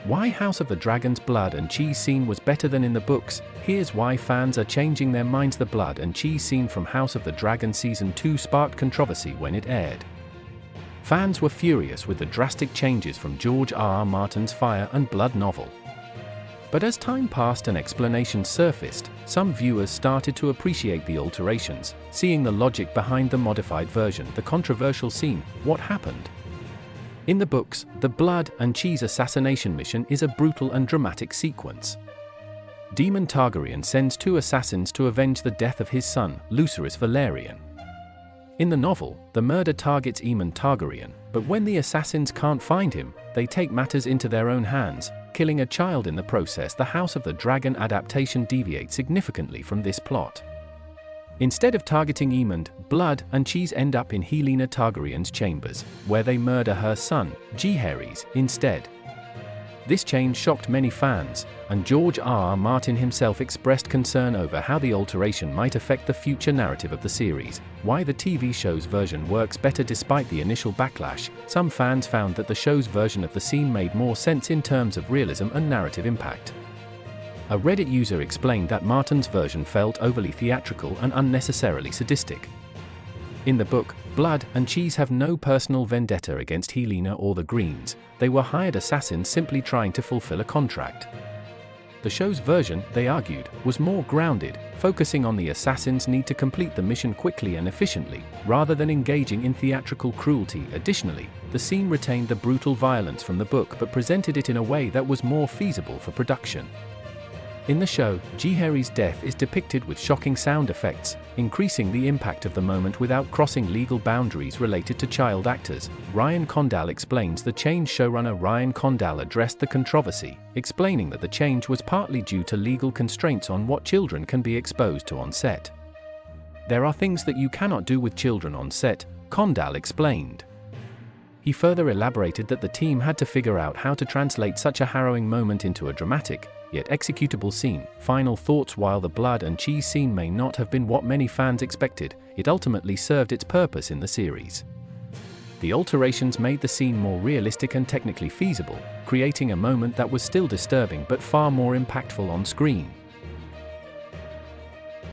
Why House of the Dragon's blood and cheese scene was better than in the books. Here's why fans are changing their minds. The blood and cheese scene from House of the Dragon Season 2 sparked controversy when it aired. Fans were furious with the drastic changes from George R.R. Martin's Fire and Blood novel. But as time passed and explanations surfaced, some viewers started to appreciate the alterations, seeing the logic behind the modified version. The controversial scene, what happened? In the books, the blood and cheese assassination mission is a brutal and dramatic sequence. Daemon Targaryen sends 2 assassins to avenge the death of his son, Lucerys Valerian. In the novel, the murder targets Aemon Targaryen, but when the assassins can't find him, they take matters into their own hands, killing a child in the process. The House of the Dragon adaptation deviates significantly from this plot. Instead of targeting Aemond, blood and cheese end up in Helaena Targaryen's chambers, where they murder her son, Jaehaerys, instead. This change shocked many fans, and George R.R. Martin himself expressed concern over how the alteration might affect the future narrative of the series. Why the TV show's version works better. Despite the initial backlash, some fans found that the show's version of the scene made more sense in terms of realism and narrative impact. A Reddit user explained that Martin's version felt overly theatrical and unnecessarily sadistic. In the book, blood and cheese have no personal vendetta against Helaena or the Greens. They were hired assassins simply trying to fulfill a contract. The show's version, they argued, was more grounded, focusing on the assassins' need to complete the mission quickly and efficiently, rather than engaging in theatrical cruelty. Additionally, the scene retained the brutal violence from the book but presented it in a way that was more feasible for production. In the show, Jaehaerys' death is depicted with shocking sound effects, increasing the impact of the moment without crossing legal boundaries related to child actors. Ryan Condal explains the change. Showrunner Ryan Condal addressed the controversy, explaining that the change was partly due to legal constraints on what children can be exposed to on set. There are things that you cannot do with children on set, Condal explained. He further elaborated that the team had to figure out how to translate such a harrowing moment into a dramatic, yet executable scene. Final thoughts. While the blood and cheese scene may not have been what many fans expected, it ultimately served its purpose in the series. The alterations made the scene more realistic and technically feasible, creating a moment that was still disturbing but far more impactful on screen.